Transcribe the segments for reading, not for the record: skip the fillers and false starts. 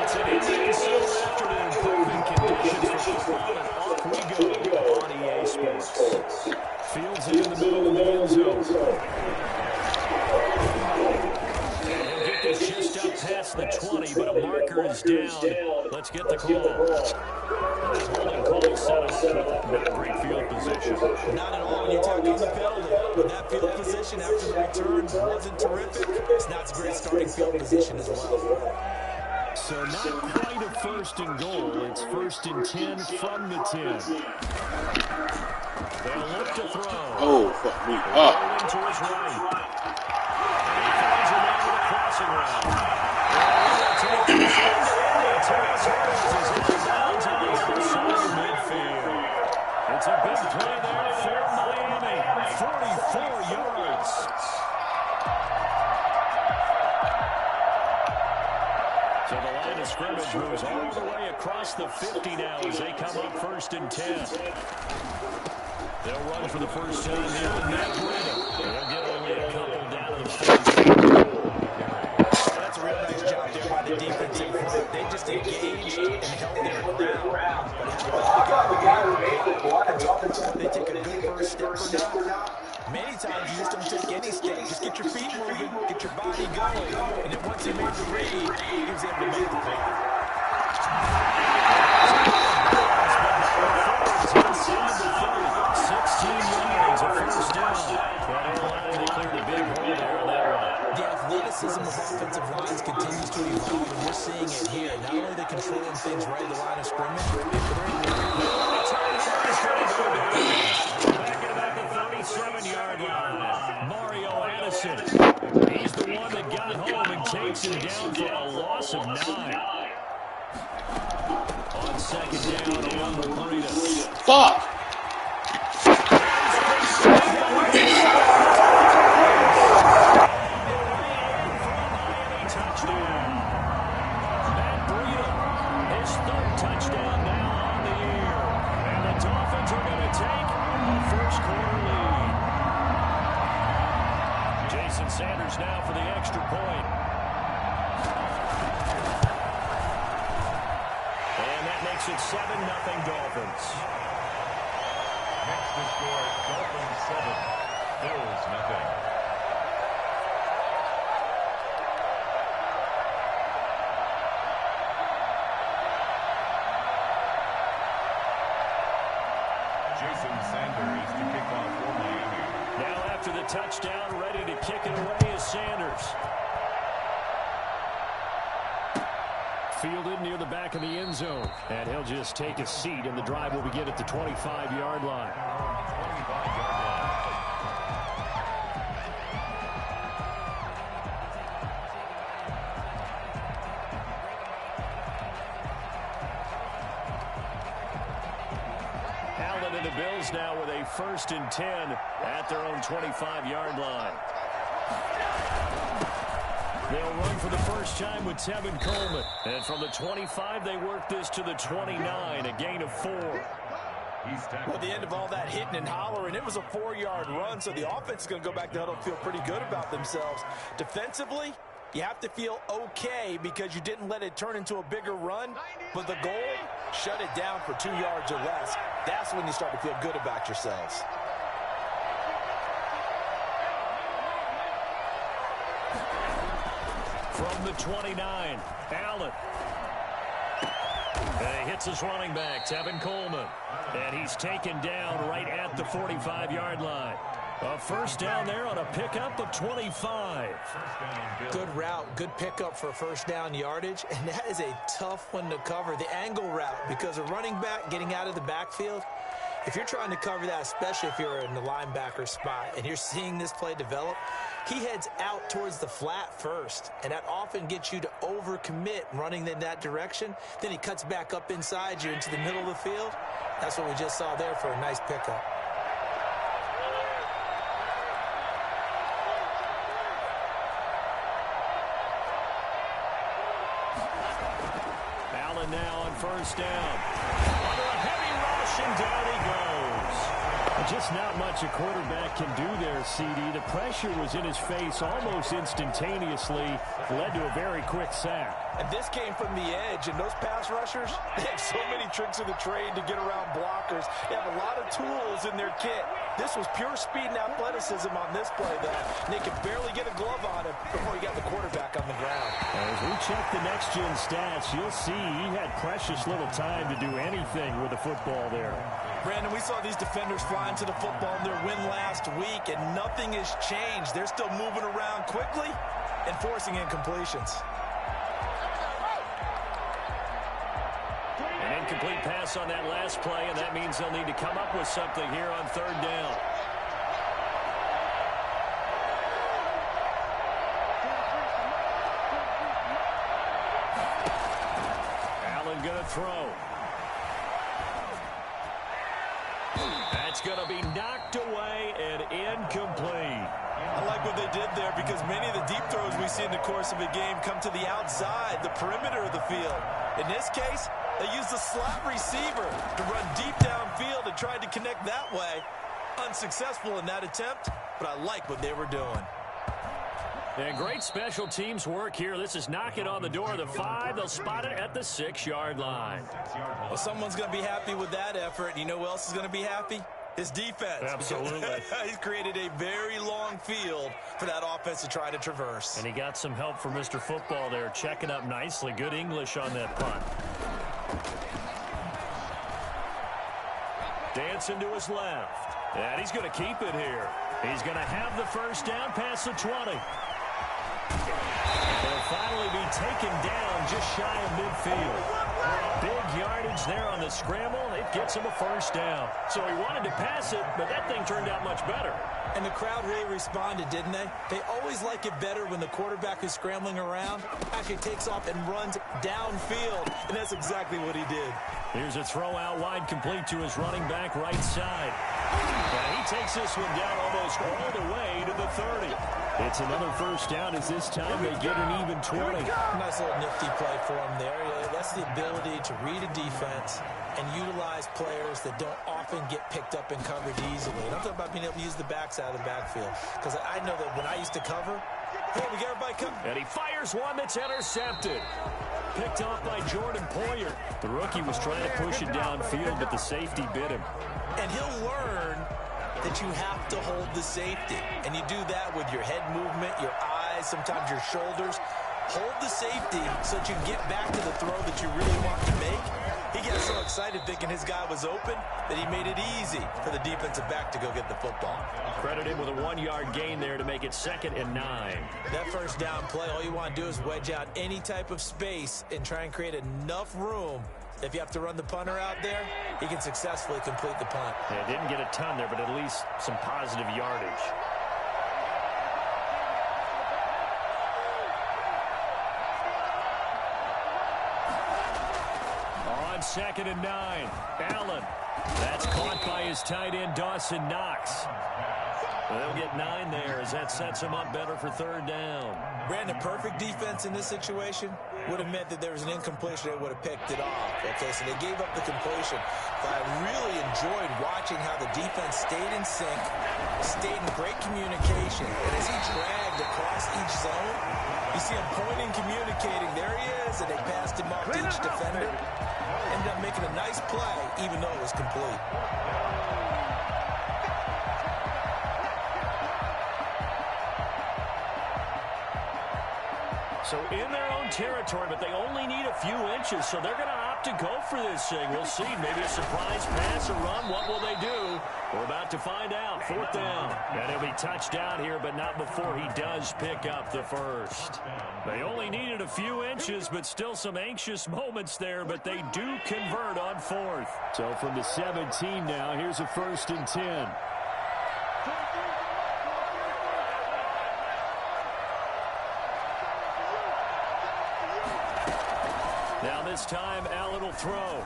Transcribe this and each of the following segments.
It's an Indian summer afternoon, perfect conditions for football, and off we go on EA Sports. Fields in the middle of the end zone. He'll get this just up past the 20, but a marker is down. Let's get the call. That holding call set him up with not great field position. Not at all when you tack on the penalty. But that field position after the return wasn't terrific. It's not a great starting field position as well. So not quite a first and goal. It's 1st and 10 from the 10. They'll look to throw. Oh, fuck me. Rolling to his right. And he finds him over the crossing route. They'll take this one. Terrace Harris is inbound to the other side of midfield. It's a big play there for Miami. 44 yards. So the line of scrimmage moves all the way across the 50 now as they come up 1st and 10. They'll run for the first time here with Matt Breida. They'll get only a couple down to the 40. That's a real nice job there by the defensive front. They just engaged and held their ground. But how about the guy who made the block on the offensive line? They take a good first step or not. Many times you just don't take any step. Just get your feet moving, get your body going. And then once he made the read, he was able to make the play. 16 yards, a first down. That line declared a big hole there on that one. The athleticism of offensive lines continues to evolve, and we're seeing it here. Not only are they controlling things right at the line of scrimmage, but they're back at about the 37-yard line. Mario Addison. He's the one that got home and takes him down for a loss of 9. On 2nd down, along with Breida. Fuck! Sanders now for the extra point. And that makes it 7-0 Dolphins. Next to score, Dolphins 7, Bills 0. Jason Sanders to kick off for Miami. Now after the touchdown, ready to kick it away is Sanders. Fielded near the back of the end zone. And he'll just take a seat, and the drive will begin at the 25-yard line. 25-yard line. Allen and the Bills now with a 1st and 10 at their own 25-yard line. They'll run for the first time with Tevin Coleman. And from the 25, they work this to the 29, a gain of 4. Well, at the end of all that hitting and hollering, it was a 4-yard run, so the offense is going to go back to huddle and feel pretty good about themselves. Defensively, you have to feel okay because you didn't let it turn into a bigger run, but the goal, shut it down for 2 yards or less. That's when you start to feel good about yourselves. From the 29, Allen. And he hits his running back, Tevin Coleman. And he's taken down right at the 45-yard line. A first down there on a pickup of 25. Good route, good pickup for first down yardage, and that is a tough one to cover, the angle route, because a running back getting out of the backfield, if you're trying to cover that, especially if you're in the linebacker spot and you're seeing this play develop, he heads out towards the flat first, and that often gets you to overcommit running in that direction. Then he cuts back up inside you into the middle of the field. That's what we just saw there for a nice pickup. Allen now on first down. Under a heavy rush, and down he goes. Just not much a quarterback can do there, CD. The pressure was in his face almost instantaneously. Led to a very quick sack. And this came from the edge. mentioned, those pass rushers, they have so many tricks of the trade to get around blockers. They have a lot of tools in their kit. This was pure speed and athleticism on this play, though. And they could barely get a glove on him before he got the quarterback on the ground. As we check the next-gen stats, you'll see he had precious little time to do anything with the football there. Brandon, we saw these defenders flying to the football in their win last week, and nothing has changed. They're still moving around quickly and forcing incompletions. An incomplete pass on that last play, and that means they'll need to come up with something here on third down. Allen going to throw. That's going to be knocked away and incomplete. I like what they did there because many of the deep throws we see in the course of a game come to the outside, the perimeter of the field. In this case, they used the slot receiver to run deep downfield and tried to connect that way. Unsuccessful in that attempt, but I like what they were doing. And great special teams work here. This is knocking on the door of the 5. They'll spot it at the 6-yard line. Well, someone's going to be happy with that effort. You know who else is going to be happy? His defense. Absolutely. He's created a very long field for that offense to try to traverse. And he got some help from Mr. Football there, checking up nicely. Good English on that punt. Dancing to his left. And he's going to keep it here. He's going to have the first down past the 20. They'll finally be taken down just shy of midfield. Big yardage there on the scramble. It gets him a first down. So he wanted to pass it, but that thing turned out much better. And the crowd really responded, didn't they? They always like it better when the quarterback who's scrambling around actually takes off and runs downfield. And that's exactly what he did. Here's a throw out wide, complete to his running back right side. And he takes this one down almost all the way to the 30. It's another first down as this time they get an even 20. Nice little nifty play for him there. That's the ability to read a defense and utilize players that don't often get picked up and covered easily. And I'm talking about being able to use the backside of the backfield. Because I know that when I used to cover, hey, we got everybody covered. And he fires one that's intercepted. Picked off by Jordan Poyer. The rookie was trying to push it downfield, but the safety bit him. And he'll learn that you have to hold the safety. And you do that with your head movement, your eyes, sometimes your shoulders. Hold the safety so that you can get back to the throw that you really want to make. He got so excited thinking his guy was open that he made it easy for the defensive back to go get the football. Credit him with a 1-yard gain there to make it 2nd and 9. That first down play, all you want to do is wedge out any type of space and try and create enough room. If you have to run the punter out there, he can successfully complete the punt. Yeah, didn't get a ton there, but at least some positive yardage. On 2nd and 9, Allen. That's caught by his tight end, Dawson Knox. They'll get 9 there as that sets him up better for 3rd down. Brandon, perfect defense in this situation would have meant that there was an incompletion. They would have picked it off. Okay, so they gave up the completion. But I really enjoyed watching how the defense stayed in sync, stayed in great communication. And as he dragged across each zone, you see him pointing, communicating. There he is, and they passed him off to each defender. Ended up making a nice play, even though it was complete. So in their own territory, but they only need a few inches, so they're going to opt to go for this thing. We'll see. Maybe a surprise pass or run. What will they do? We're about to find out. 4th down. And he'll be touched down here, but not before he does pick up the first. They only needed a few inches, but still some anxious moments there, but they do convert on 4th. So from the 17 now, here's a 1st and 10. Now this time, Allen will throw.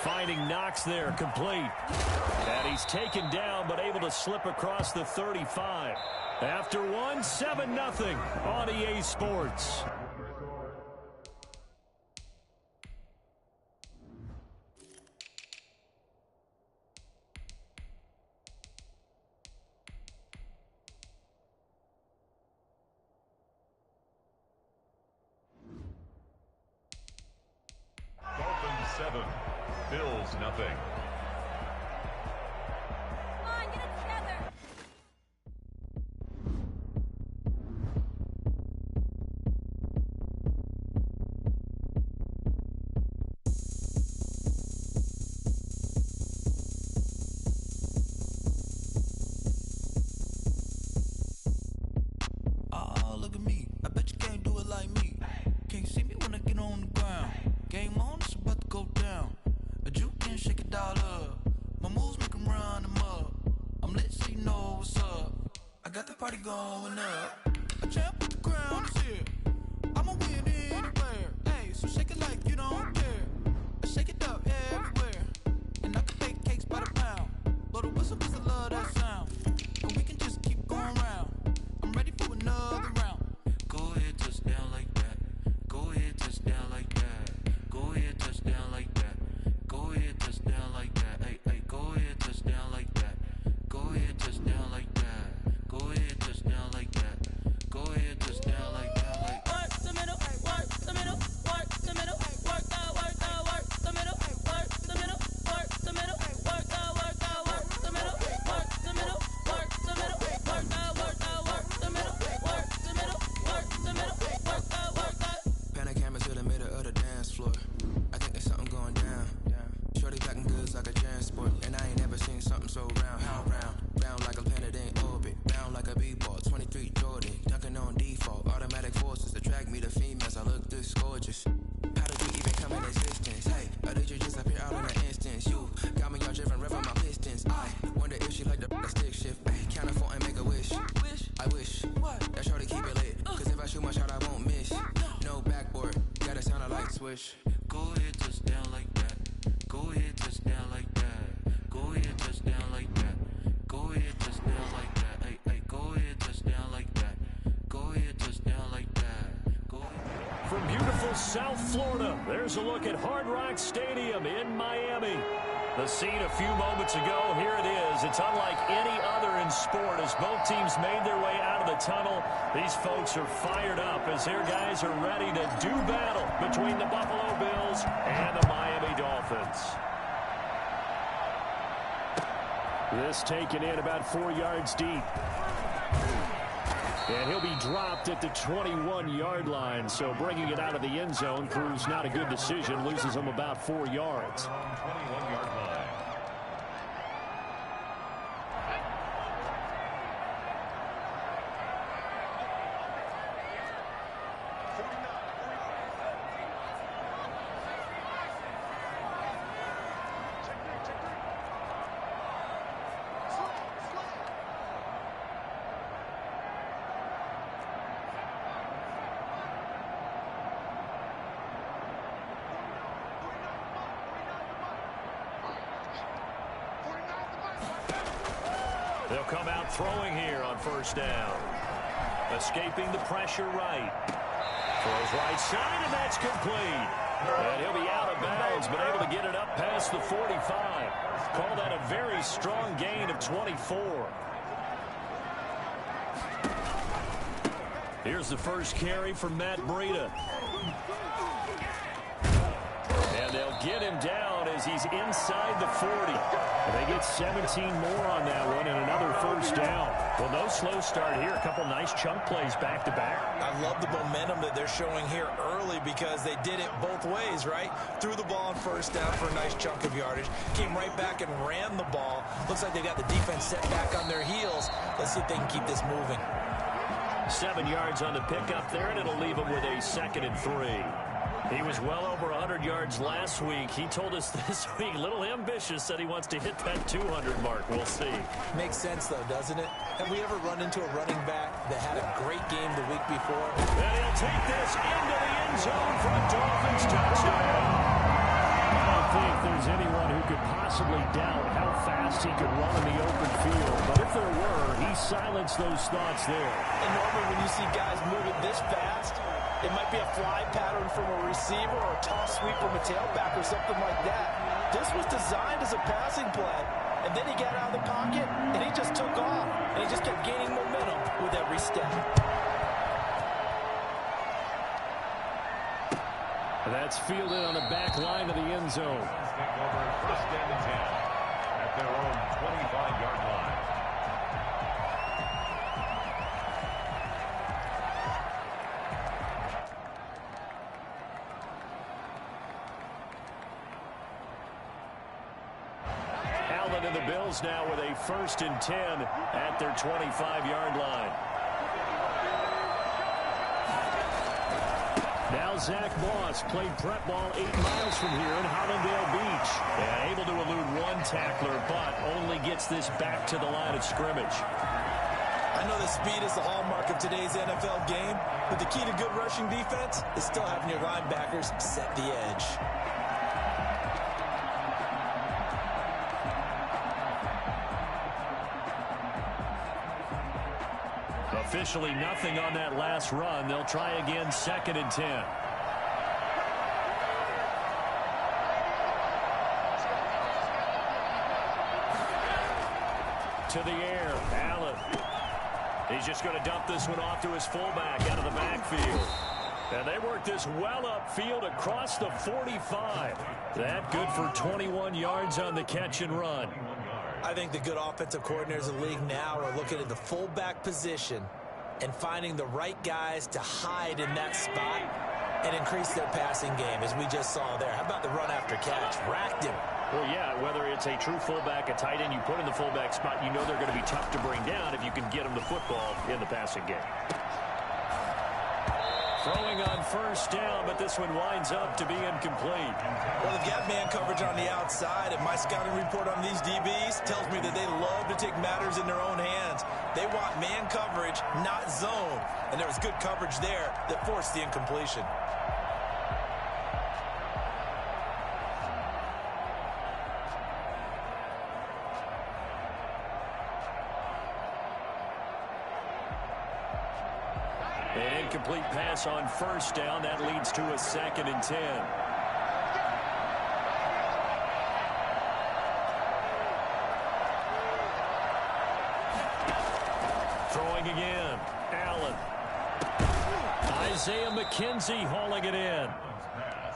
Finding Knox there, complete. And he's taken down, but able to slip across the 35. After one, 7-0 on EA Sports. 7. Bills nothing. Come on, get it together. Oh, look at me. I bet you can't do it like me. Can't see me when I get on the ground. Game on, it's about to go down. A juke can shake it all up. My moves make 'em run them up. I'm lit so you know what's up. I got the party going up. A champ with the crown is here. I'ma win anywhere. Hey, so shake it like you don't care. I shake it up everywhere. And I can bake cakes by the pound. Blow the whistle 'cause I love that sound. And we can just keep going round. I'm ready for another round. Go ahead, touchdown like that. Go ahead, touchdown like that. Go ahead, touchdown like that. Go ahead, touchdown like that. Hey, hey, go ahead, touchdown like that. Go ahead, touchdown like that. Go ahead, touchdown like that. Go ahead, touchdown like that. Like Work the middle, work the middle, work the middle, work the middle, work the middle, work the middle, work the middle, work the middle, work the middle, work the middle, work the middle, work the middle, work the. Panic camera to the middle of the dance floor. I think there's something going down. Shorty packing goods like a transport, and I ain't never seen something so round. How round? Round like a planet in orbit. Round like a b-ball. 23 Jordan, dunking on default. Automatic forces attract me to females. I look this gorgeous. How did you even come in existence? Hey, or did you just appear out in an instance? You got me all driven, revving my pistons. I wonder if she like the stick shift. Hey, count a 4 and make a wish. I wish that shorty keep it lit. 'Cause if I shoot my shot, I won't miss. No backboard, gotta sound a light switch. Go ahead, touchdown like that. Go ahead, touchdown like that. Go ahead, touchdown like that. Go ahead, touchdown like that. Hey, hey, go ahead, touchdown like that. Go ahead, touchdown like that. Go ahead. From beautiful South Florida, there's a look at Hard Rock Stadium in Miami. The scene a few moments ago, here it is. It's unlike any other in sport as both teams made their way out of the tunnel. These folks are fired up as their guys are ready to do battle between the Buffalo Bills and the Miami Dolphins. This taken in about 4 yards deep. And he'll be dropped at the 21-yard line, so bringing it out of the end zone proves not a good decision, loses him about 4 yards. 21-yard line. They'll come out throwing here on first down. Escaping the pressure right. Throws right side, and that's complete. And he'll be out of bounds, but able to get it up past the 45. Call that a very strong gain of 24. Here's the first carry for Matt Breida. And they'll get him down as he's inside the 40. And they get 17 more on that one and another first down. Well, no slow start here. A couple nice chunk plays back-to-back. I love the momentum that they're showing here early because they did it both ways, right? Threw the ball on first down for a nice chunk of yardage. Came right back and ran the ball. Looks like they got the defense set back on their heels. Let's see if they can keep this moving. 7 yards on the pickup there, and it'll leave him with a 2nd and 3. He was well over 100 yards last week. He told us this week, a little ambitious, said he wants to hit that 200 mark. We'll see. Makes sense, though, doesn't it? Have we ever run into a running back that had a great game the week before? And he'll take this into the end zone for a Dolphins touchdown. I don't think there's anyone who could possibly doubt how fast he could run in the open field. But if there were, he silenced those thoughts there. And normally when you see guys moving this fast, it might be a fly pattern from a receiver or a toss sweep from a tailback or something like that. This was designed as a passing play. And then he got out of the pocket, and he just took off. And he just kept gaining momentum with every step. That's fielded on the back line of the end zone. Take over first and 10 at their own 25-yard line. Allen and the Bills now with a 1st and 10 at their 25-yard line. Now Zach Moss played prep ball 8 miles from here in Hollandale Beach. And able to elude one tackler, but only gets this back to the line of scrimmage. I know that speed is the hallmark of today's NFL game, but the key to good rushing defense is still having your linebackers set the edge. Officially nothing on that last run. They'll try again 2nd and 10. To the air, Allen. He's just going to dump this one off to his fullback out of the backfield. And they work this well upfield across the 45. That good for 21 yards on the catch and run. I think the good offensive coordinators in the league now are looking at the fullback position and finding the right guys to hide in that spot and increase their passing game, as we just saw there. How about the run after catch? Racked him. Well, yeah, whether it's a true fullback, a tight end you put in the fullback spot, you know they're going to be tough to bring down if you can get them the football in the passing game. Throwing on 1st down, but this one winds up to be incomplete. Well, they've got man coverage on the outside, and my scouting report on these DBs tells me that they love to take matters in their own hands. They want man coverage, not zone, and there was good coverage there that forced the incompletion. An incomplete pass on 1st down. That leads to a 2nd and 10. Throwing again. Allen. Isaiah McKenzie hauling it in.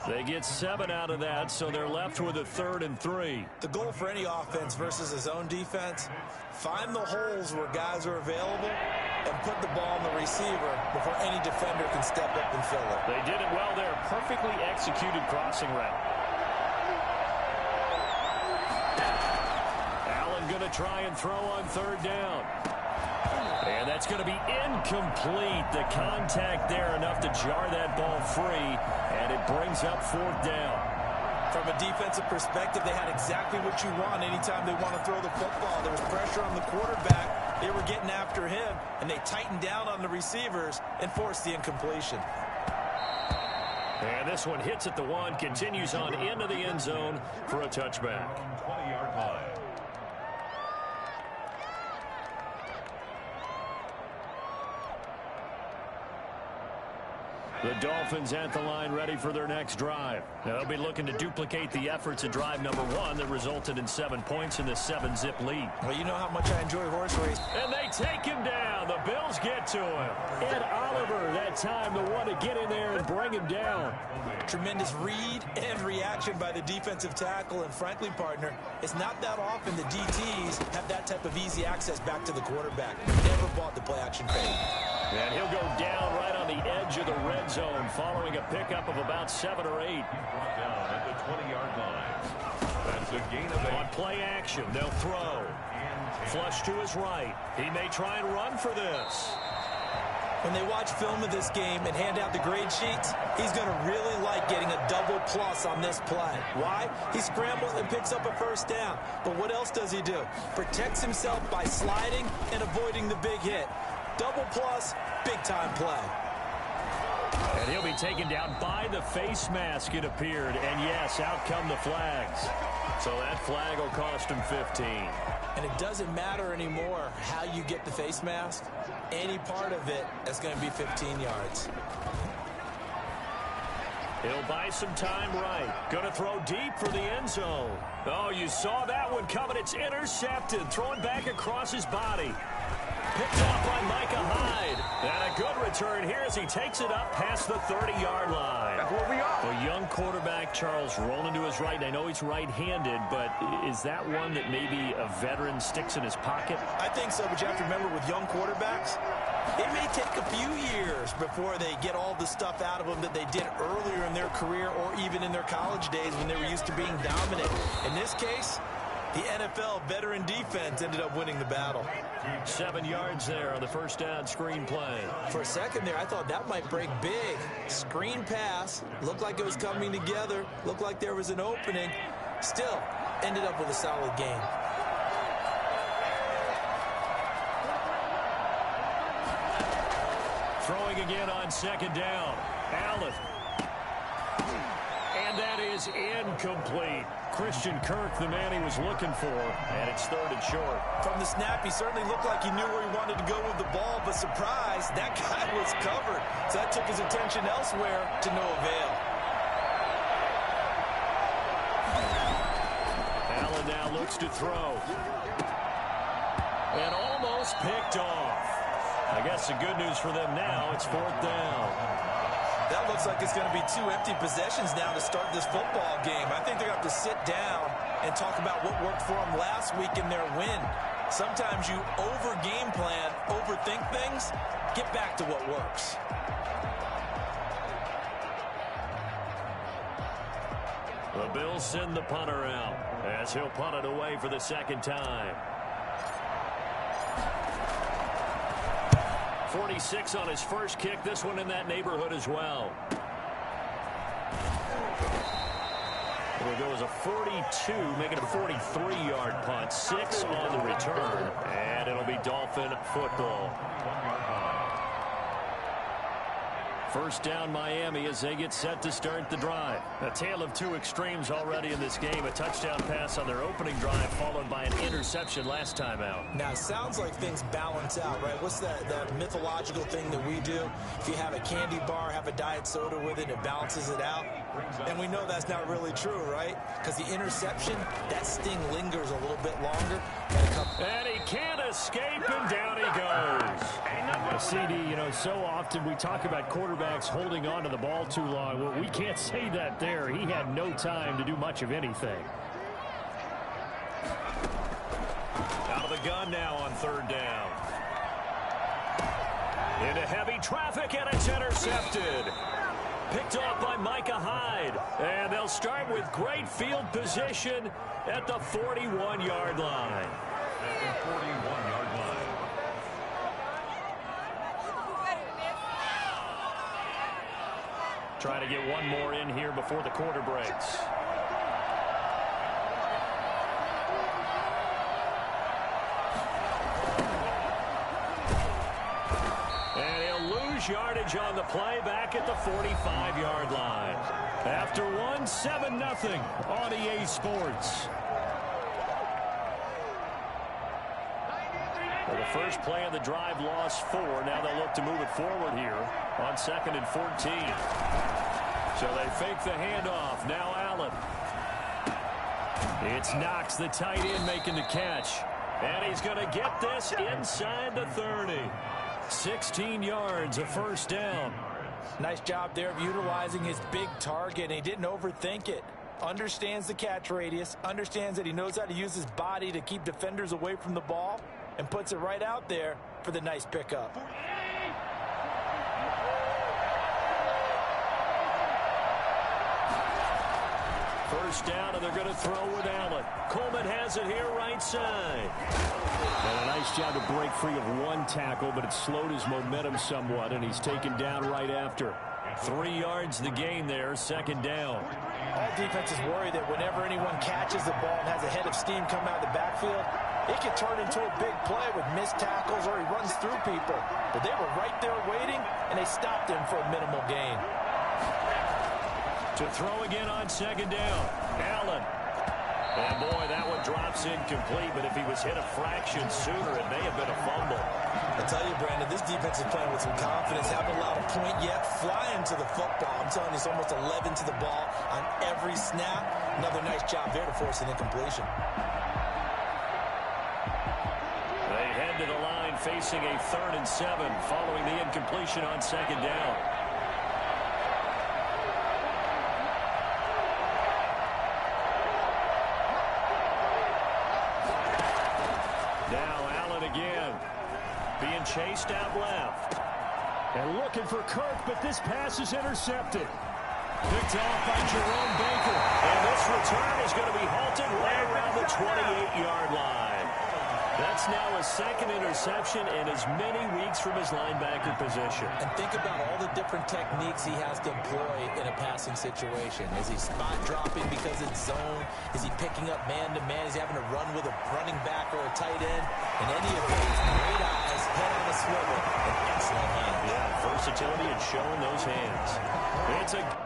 They get 7 out of that, so they're left with a 3rd and 3. The goal for any offense versus a zone defense, find the holes where guys are available and put the ball on the receiver before any defender can step up and fill it. They did it well there. Perfectly executed crossing route. Allen going to try and throw on 3rd down. And that's going to be incomplete. The contact there enough to jar that ball free, and it brings up 4th down. From a defensive perspective, they had exactly what you want anytime they want to throw the football. There was pressure on the quarterback. They were getting after him, and they tightened down on the receivers and forced the incompletion. And this one hits at the 1, continues on into the end zone for a touchback. 20-yard line. The Dolphins at the line ready for their next drive. Now they'll be looking to duplicate the efforts of drive number 1 that resulted in 7 points in the 7-zip lead. Well, you know how much I enjoy horse race. And they take him down. The Bills get to him. Ed Oliver, that time, the one to get in there and bring him down. Tremendous read and reaction by the defensive tackle. And frankly, partner, it's not that often the DTs have that type of easy access back to the quarterback. Never bought the play-action fade. And he'll go down right on the edge of the red zone following a pickup of about 7 or 8. Down at the 20-yard line. That's a gain of 8. On play action, they'll throw. Flush to his right. He may try and run for this. When they watch film of this game and hand out the grade sheets, he's going to really like getting a double plus on this play. Why? He scrambles and picks up a 1st down. But what else does he do? Protects himself by sliding and avoiding the big hit. Double plus, big-time play. And he'll be taken down by the face mask, it appeared. And, yes, out come the flags. So that flag will cost him 15. And it doesn't matter anymore how you get the face mask. Any part of it is going to be 15 yards. He'll buy some time right. Going to throw deep for the end zone. Oh, you saw that one coming. It's intercepted. Throwing back across his body. Picked off by Micah Hyde. And a good return here as he takes it up past the 30-yard line. That's where we are. A young quarterback, Charles, rolling to his right. I know he's right-handed, but is that one that maybe a veteran sticks in his pocket? I think so, but you have to remember with young quarterbacks, it may take a few years before they get all the stuff out of them that they did earlier in their career or even in their college days when they were used to being dominant. In this case, the NFL veteran defense ended up winning the battle. 7 yards there on the first down screen play. For a second there, I thought that might break big. Screen pass, looked like it was coming together, looked like there was an opening. Still, ended up with a solid game. Throwing again on second down. Allen. And that is incomplete. Christian Kirk, the man he was looking for, and it's third and short. From the snap, he certainly looked like he knew where he wanted to go with the ball, but surprise, that guy was covered. So that took his attention elsewhere to no avail. Allen now looks to throw. And almost picked off. I guess the good news for them now, it's fourth down. That looks like it's going to be 2 empty possessions now to start this football game. I think they're going to have to sit down and talk about what worked for them last week in their win. Sometimes you over-game plan, overthink things, get back to what works. The Bills send the punter out as he'll punt it away for the second time. 46 on his first kick. This one in that neighborhood as well. It'll go as a 42, making a 43-yard punt. 6 on the return, and it'll be Dolphin football. First down Miami as they get set to start the drive. A tale of two extremes already in this game. A touchdown pass on their opening drive followed by an interception last time out. Now, it sounds like things balance out, right? What's that mythological thing that we do? If you have a candy bar, have a diet soda with it, it balances it out. And we know that's not really true, right? Because the interception, that sting lingers a little bit longer. And he can't escape, and down he goes. CD, you know, so often we talk about quarterbacks holding on to the ball too long. Well, we can't say that there. He had no time to do much of anything. Out of the gun now on third down. Into heavy traffic, and it's intercepted. Picked off by Micah Hyde. And they'll start with great field position at the 41-yard line. At the 41-yard line. Trying to get one more in here before the quarter breaks. And he'll lose yardage on the play back at the 45-yard line. After one, 7-0 on EA Sports. Well, the first play of the drive lost 4. Now they'll look to move it forward here on 2nd and 14. So they fake the handoff. Now Allen. It's Knox, the tight end, making the catch. And he's going to get this inside the 30. 16 yards, a first down. Nice job there of utilizing his big target. He didn't overthink it. Understands the catch radius. Understands that he knows how to use his body to keep defenders away from the ball. And puts it right out there for the nice pickup. First down, and they're going to throw with Allen. Coleman has it here right side. And a nice job to break free of one tackle, but it slowed his momentum somewhat, and he's taken down right after. 3 yards the gain there, second down. All defenses worry that whenever anyone catches the ball and has a head of steam coming out of the backfield, it could turn into a big play with missed tackles or he runs through people. But they were right there waiting, and they stopped him for a minimal gain. To throw again on second down, Allen. And boy, that one drops incomplete, but if he was hit a fraction sooner, it may have been a fumble. I tell you, Brandon, this defense is playing with some confidence. Haven't allowed a point yet. Flying to the football. I'm telling you, it's almost 11 to the ball on every snap. Another nice job there to force an incompletion. They head to the line facing a 3rd and 7 following the incompletion on 2nd down. Now Allen again, being chased out left. And looking for Kirk, but this pass is intercepted. Picked off by Jerome Baker. And this return is going to be halted right around the 28-yard line. That's now a 2nd interception in as many weeks from his linebacker position. And think about all the different techniques he has to employ in a passing situation. Is he spot dropping because it's zone? Is he picking up man-to-man? Is he having to run with a running back or a tight end? In any of those, great eyes, head on a swivel, and excellent hands. Yeah, versatility and showing those hands. It's a...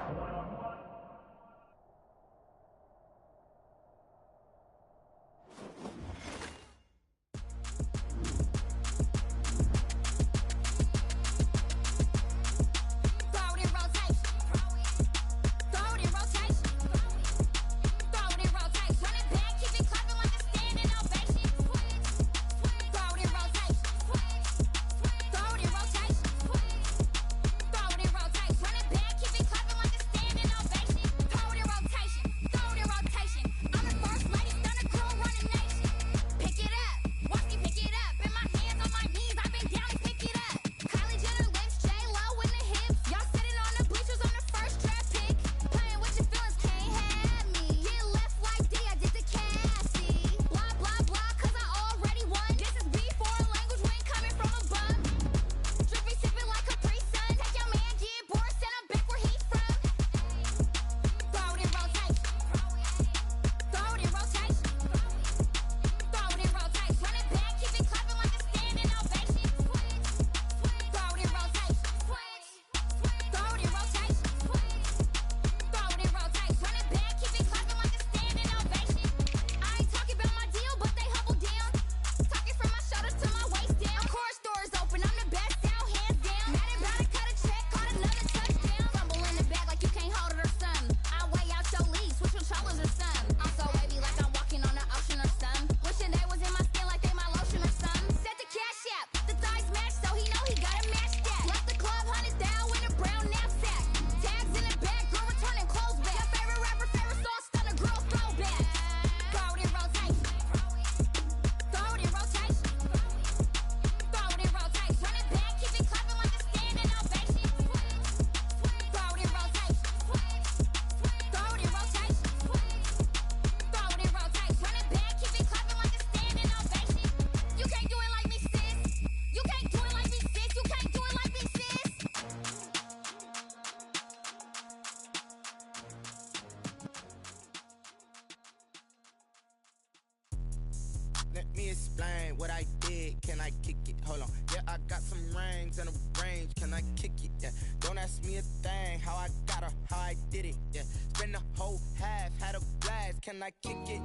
Let me explain what I did. Can I kick it? Hold on. Yeah, I got some rings and a range. Can I kick it? Yeah. Don't ask me a thing. How I got her, how I did it. Yeah. Spend the whole half, had a blast. Can I kick it?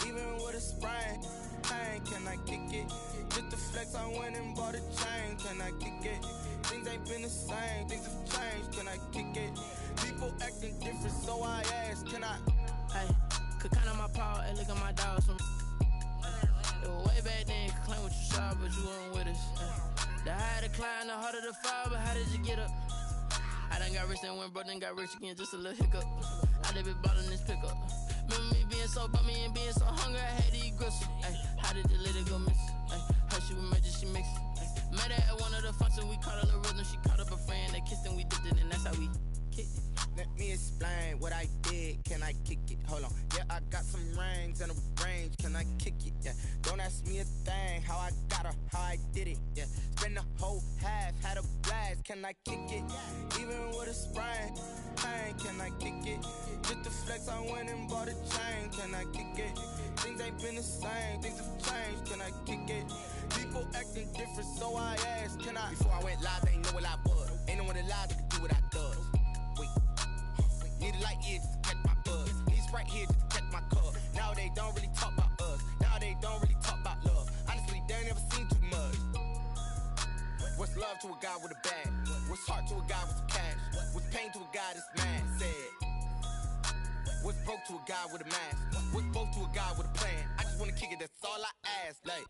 Even with a sprain. Pain, can I kick it? Just the flex, I went and bought a chain. Can I kick it? Things ain't been the same. Things have changed. Can I kick it? People acting different, so I ask. Can I? Hey, could count on my paw and look at my dog. Some it was way back then, could claim what you saw, but you weren't with us. The higher the climb, the harder the fall, but how did you get up? I done got rich and went broke, then got rich again, just a little hiccup. I done been bought in this pickup. Remember me being so bummy and being so hungry, I had to eat gristle. Ay, how did the lady go miss? Ay, her she was major, she mixed. Met her at one of the functions, we caught a little rhythm, she caught up a friend, they kissed and we dipped it, and that's how we kicked it. Let me explain what I did. Can I kick it? Hold on. Yeah, I got some rings and a range. Can I kick it? Yeah. Don't ask me a thing. How I got her, how I did it. Yeah. Spend the whole half, had a blast. Can I kick it? Even with a sprain. Pain, can I kick it? Just the flex, I went and bought a chain. Can I kick it? Things ain't been the same. Things have changed. Can I kick it? People acting different, so I asked. Can I? Before I went live, they ain't know what I was. Ain't no one alive that could do what I does. Wait. Need a light here just to catch my buzz. Need Sprite here just to catch my cup. Now they don't really talk about us. Now they don't really talk about love. Honestly, they ain't never seen too much. What's love to a guy with a bag? What's heart to a guy with some cash? What's pain to a guy that's mad? Said. What's broke to a guy with a mask? What's broke to a guy with a plan? I just wanna kick it, that's all I ask. Like,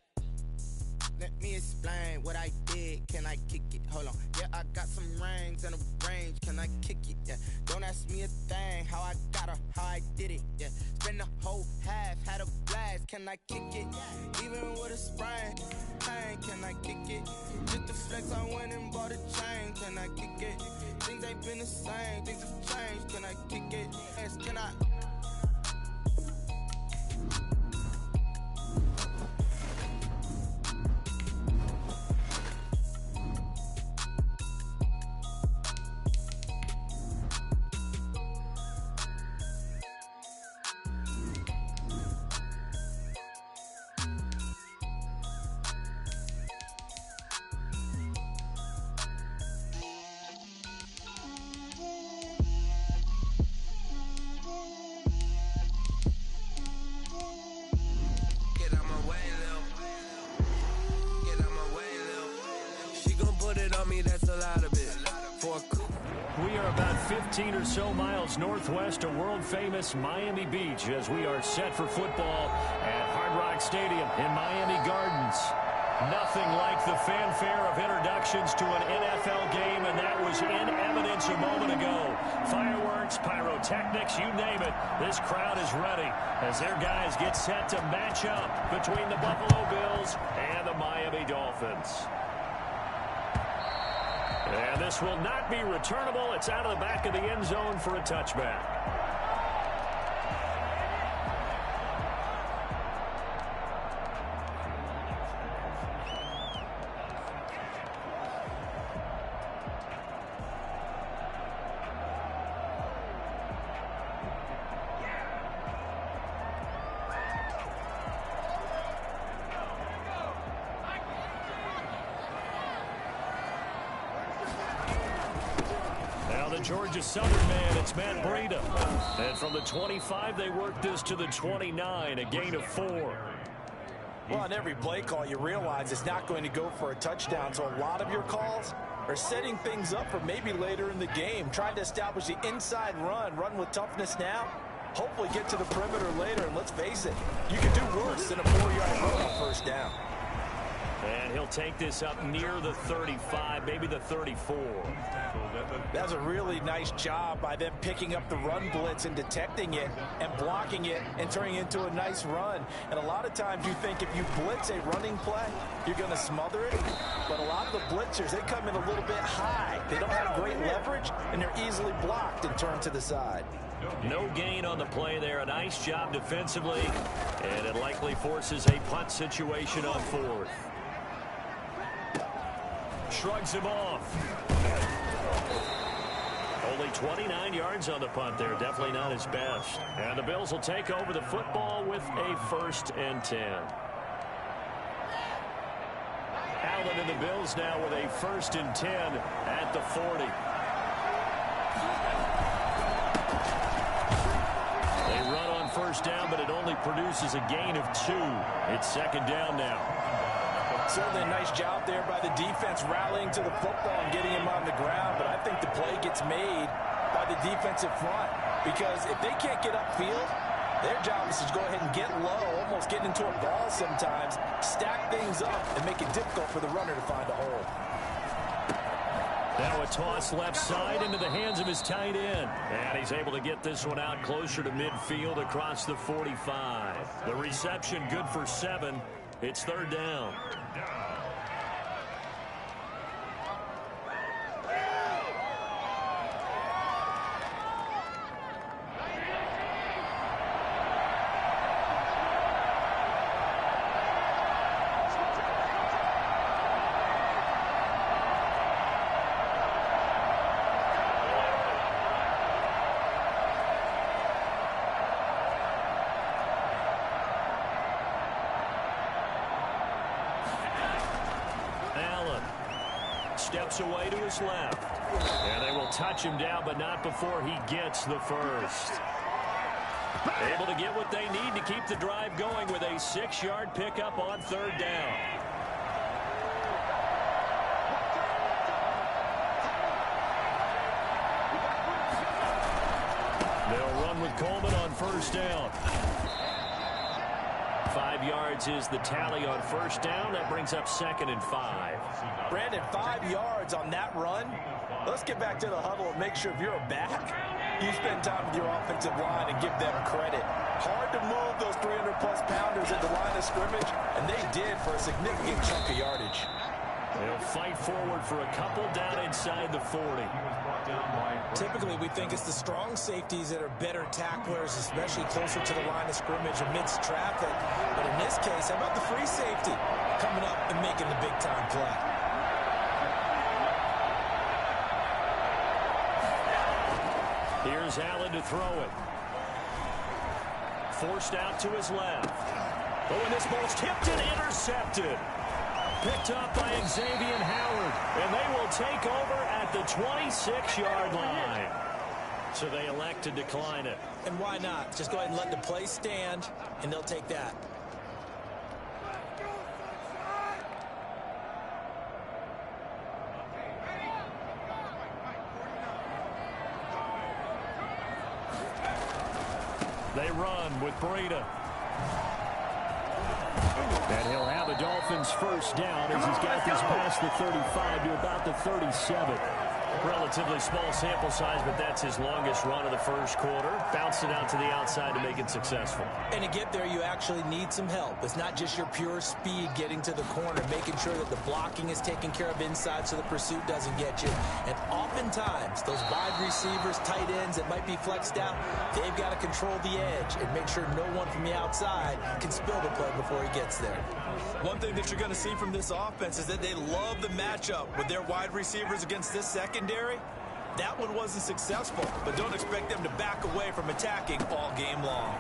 Let me explain what I did. Can I kick it? Hold on. Yeah, I got some rings and a range. Can I kick it? Yeah. Don't ask me a thing. How I got her, how I did it. Yeah. Spend the whole half, had a blast. Can I kick it? Even with a sprain. Pain, can I kick it? Just the flex, I went and bought a chain. Can I kick it? Things ain't been the same. Things have changed. Can I kick it? Yes, can I? We are about 15 or so miles northwest of world-famous Miami Beach as we are set for football at Hard Rock Stadium in Miami Gardens. Nothing like the fanfare of introductions to an NFL game, and that was in evidence a moment ago. Fireworks, pyrotechnics, you name it. This crowd is ready as their guys get set to match up between the Buffalo Bills and the Miami Dolphins. And this will not be returnable. It's out of the back of the end zone for a touchback. Georgia Southern man, it's Matt Breida. And from the 25, they work this to the 29, a gain of 4. Well, on every play call, you realize it's not going to go for a touchdown, so a lot of your calls are setting things up for maybe later in the game, trying to establish the inside run with toughness now, hopefully get to the perimeter later, and let's face it, you can do worse than a 4-yard run on first down. And he'll take this up near the 35, maybe the 34. That's a really nice job by them picking up the run blitz and detecting it and blocking it and turning it into a nice run. And a lot of times you think if you blitz a running play, you're going to smother it. But a lot of the blitzers, they come in a little bit high. They don't have great leverage, and they're easily blocked and turned to the side. No gain on the play there. A nice job defensively. And it likely forces a punt situation on 4th. Shrugs him off. Only 29 yards on the punt there. Definitely not his best. And the Bills will take over the football with a 1st and 10. Allen and the Bills now with a 1st and 10 at the 40. They run on first down, but it only produces a gain of 2. It's 2nd down now. Certainly a nice job there by the defense rallying to the football and getting him on the ground, but I think the play gets made by the defensive front because if they can't get upfield, their job is to go ahead and get low, almost get into a ball sometimes, stack things up, and make it difficult for the runner to find a hole. Now a toss left side into the hands of his tight end. And he's able to get this one out closer to midfield across the 45. The reception good for 7. It's 3rd down. Steps away to his left. And they will touch him down, but not before he gets the 1st. Able to get what they need to keep the drive going with a 6-yard pickup on 3rd down. They'll run with Coleman on first down. 5 yards is the tally on first down. That brings up 2nd and 5. Brandon, 5 yards on that run. Let's get back to the huddle and make sure if you're a back, you spend time with your offensive line and give them credit. Hard to move those 300-plus pounders at the line of scrimmage, and they did for a significant chunk of yardage. They'll fight forward for a couple down inside the 40. Typically, we think it's the strong safeties that are better tacklers, especially closer to the line of scrimmage amidst traffic. But in this case, how about the free safety coming up and making the big-time play? Here's Allen to throw it. Forced out to his left. Oh, and this ball's tipped and intercepted. Picked up by Xavier Howard. And they will take over at the 26-yard line. So they elect to decline it. And why not? Just go ahead and let the play stand, and they'll take that. They run with Breida. And he'll have a Dolphins first down as he's got this past the 35 to about the 37. Relatively small sample size, but that's his longest run of the first quarter. Bounced it out to the outside to make it successful. And to get there, you actually need some help. It's not just your pure speed getting to the corner, making sure that the blocking is taken care of inside so the pursuit doesn't get you. And oftentimes, those wide receivers, tight ends that might be flexed out, they've got to control the edge and make sure no one from the outside can spill the play before he gets there. One thing that you're going to see from this offense is that they love the matchup with their wide receivers against this secondary. That one wasn't successful, but don't expect them to back away from attacking all game long.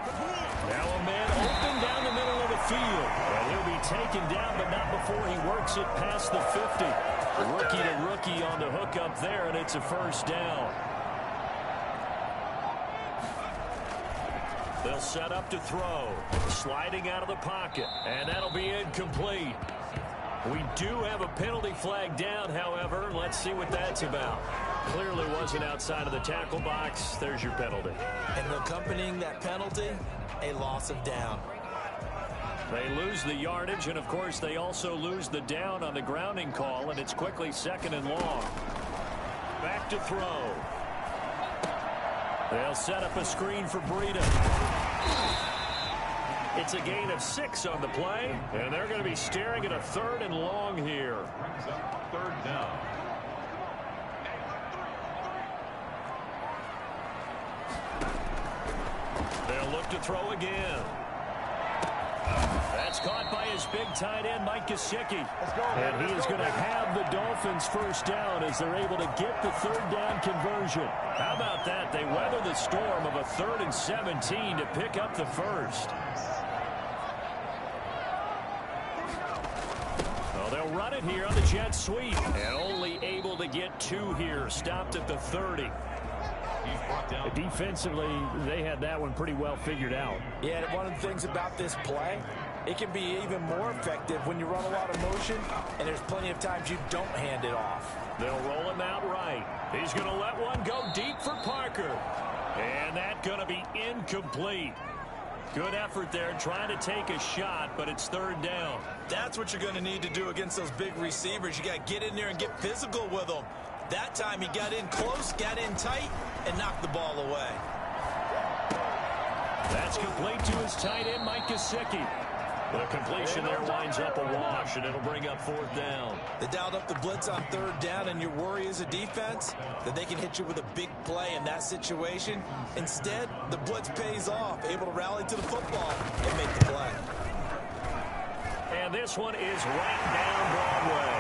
Now a man open down the middle of the field. And he'll be taken down, but not before he works it past the 50. Rookie to rookie on the hook up there, and it's a first down. They'll set up to throw. Sliding out of the pocket. And that'll be incomplete. We do have a penalty flag down, however. Let's see what that's about. Clearly wasn't outside of the tackle box. There's your penalty. And accompanying that penalty, a loss of down. They lose the yardage, and of course they also lose the down on the grounding call, and it's quickly 2nd and long. Back to throw. They'll set up a screen for Breida. It's a gain of 6 on the play, and they're going to be staring at a 3rd and long here. Brings up 3rd down. They'll look to throw again. That's caught by his big tight end, Mike Gesicki. And he is going to have the Dolphins first down as they're able to get the 3rd down conversion. How about that? They weather the storm of a 3rd and 17 to pick up the first. Well, they'll run it here on the jet sweep. And only able to get 2 here. Stopped at the 30. Defensively, they had that one pretty well figured out. Yeah, and one of the things about this play, it can be even more effective when you run a lot of motion, and there's plenty of times you don't hand it off. They'll roll him out right. He's going to let one go deep for Parker. And that's going to be incomplete. Good effort there trying to take a shot, but it's 3rd down. That's what you're going to need to do against those big receivers. You got to get in there and get physical with them. That time he got in close, got in tight, and knocked the ball away. That's complete to his tight end, Mike Gesicki. The completion there winds up a wash, and it'll bring up 4th down. They dialed up the blitz on 3rd down, and your worry as a defense that they can hit you with a big play in that situation. Instead, the blitz pays off, able to rally to the football and make the play. And this one is right down Broadway.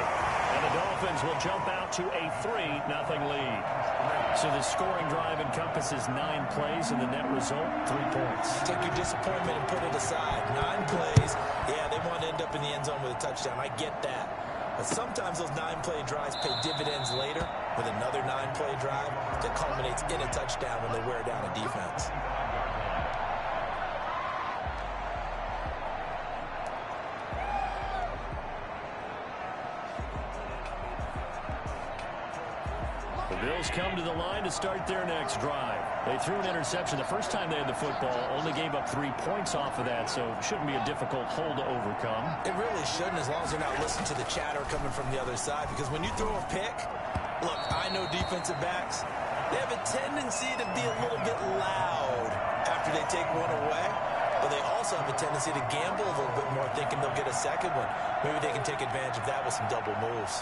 And the Dolphins will jump out to a 3-0 lead. So the scoring drive encompasses 9 plays, and the net result, 3 points. Take your disappointment and put it aside. 9 plays. Yeah, they want to end up in the end zone with a touchdown. I get that. But sometimes those 9-play drives pay dividends later with another 9-play drive that culminates in a touchdown when they wear down a defense. The Bills come to the line to start their next drive. They threw an interception the first time they had the football, only gave up 3 points off of that, so it shouldn't be a difficult hole to overcome. It really shouldn't, as long as they're not listening to the chatter coming from the other side, because when you throw a pick, look, I know defensive backs, they have a tendency to be a little bit loud after they take one away, but they also have a tendency to gamble a little bit more, thinking they'll get a second one. Maybe they can take advantage of that with some double moves.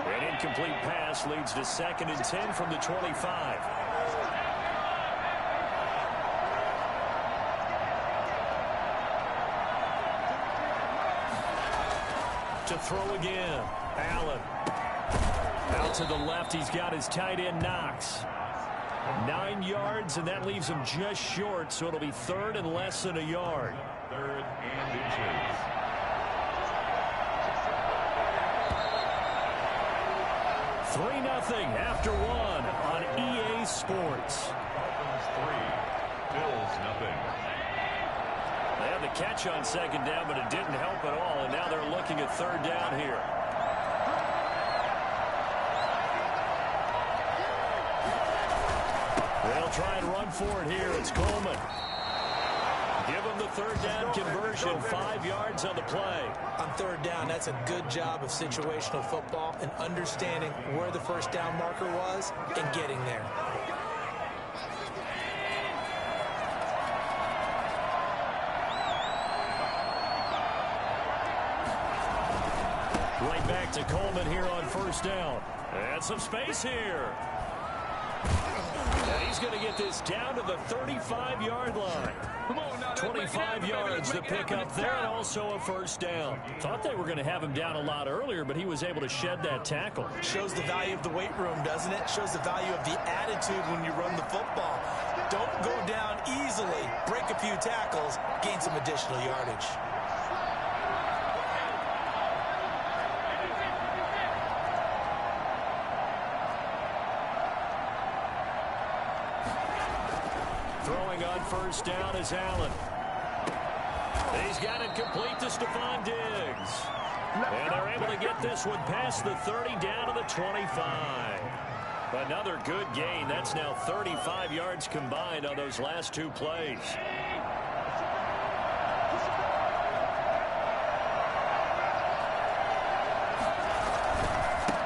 An incomplete pass leads to 2nd and 10 from the 25. To throw again. Allen. Out to the left, he's got his tight end Knox. 9 yards, and that leaves him just short, so it'll be 3rd and less than a yard. 3rd and inches. 3-0 after 1 on EA Sports. Dolphins 3, Bills 0. They had the catch on 2nd down, but it didn't help at all, and now they're looking at 3rd down here. They'll try and run for it here. It's Coleman. Give him the 3rd down conversion, 5 yards on the play. On 3rd down, that's a good job of situational football and understanding where the 1st down marker was and getting there. Right back to Coleman here on 1st down. And some space here. And he's going to get this down to the 35-yard line. 25 yards to pick up there, and also a 1st down. Thought they were going to have him down a lot earlier, but he was able to shed that tackle. Shows the value of the weight room, doesn't it? Shows the value of the attitude when you run the football. Don't go down easily. Break a few tackles, gain some additional yardage. Throwing on 1st down is Allen. He's got it complete to Stephon Diggs. And they're able to get this one past the 30 down to the 25. Another good gain. That's now 35 yards combined on those last 2 plays.